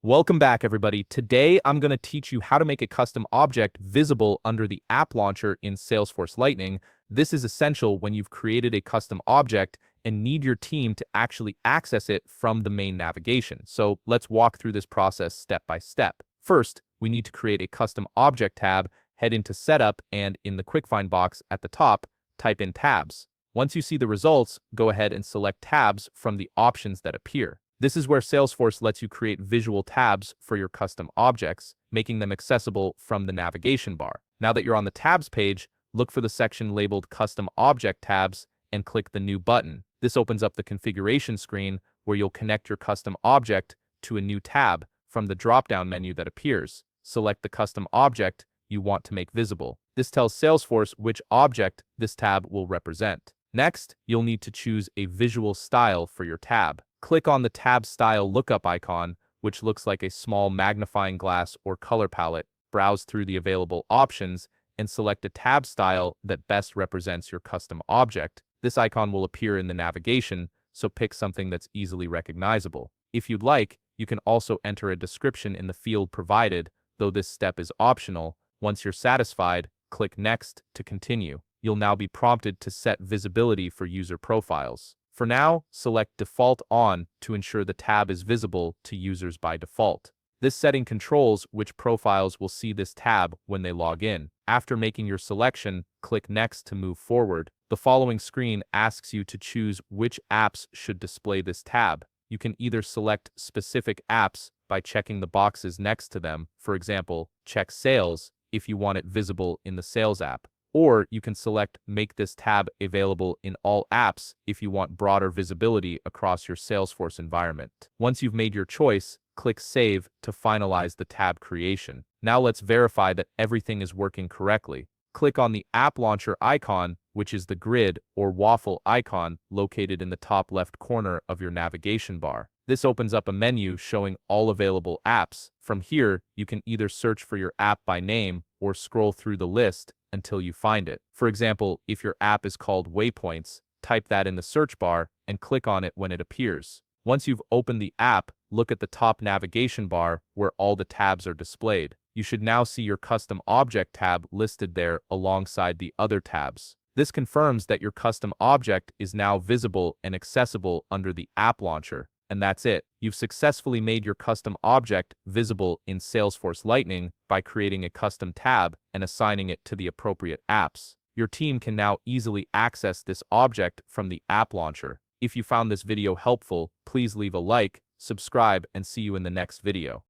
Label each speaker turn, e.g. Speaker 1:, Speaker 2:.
Speaker 1: Welcome back, everybody. Today, I'm going to teach you how to make a custom object visible under the app launcher in Salesforce Lightning. This is essential when you've created a custom object and need your team to actually access it from the main navigation. So let's walk through this process step by step. First, we need to create a custom object tab, head into Setup, and in the Quick Find box at the top, type in Tabs. Once you see the results, go ahead and select Tabs from the options that appear. This is where Salesforce lets you create visual tabs for your custom objects, making them accessible from the navigation bar. Now that you're on the Tabs page, look for the section labeled Custom Object Tabs and click the New button. This opens up the configuration screen where you'll connect your custom object to a new tab from the drop-down menu that appears. Select the custom object you want to make visible. This tells Salesforce which object this tab will represent. Next, you'll need to choose a visual style for your tab. Click on the Tab Style lookup icon, which looks like a small magnifying glass or color palette. Browse through the available options and select a tab style that best represents your custom object. This icon will appear in the navigation, so pick something that's easily recognizable. If you'd like, you can also enter a description in the field provided, though this step is optional. Once you're satisfied, click Next to continue. You'll now be prompted to set visibility for user profiles. For now, select Default On to ensure the tab is visible to users by default. This setting controls which profiles will see this tab when they log in. After making your selection, click Next to move forward. The following screen asks you to choose which apps should display this tab. You can either select specific apps by checking the boxes next to them, for example, check Sales if you want it visible in the Sales app. Or you can select Make this tab available in all apps if you want broader visibility across your Salesforce environment. Once you've made your choice, click Save to finalize the tab creation. Now let's verify that everything is working correctly. Click on the App Launcher icon, which is the grid or waffle icon located in the top left corner of your navigation bar. This opens up a menu showing all available apps. From here, you can either search for your app by name or scroll through the list until you find it. For example, if your app is called Waypoints, type that in the search bar and click on it when it appears. Once you've opened the app, look at the top navigation bar where all the tabs are displayed. You should now see your custom object tab listed there alongside the other tabs. This confirms that your custom object is now visible and accessible under the app launcher. And that's it. You've successfully made your custom object visible in Salesforce Lightning by creating a custom tab and assigning it to the appropriate apps. Your team can now easily access this object from the app launcher. If you found this video helpful, please leave a like, subscribe, and see you in the next video.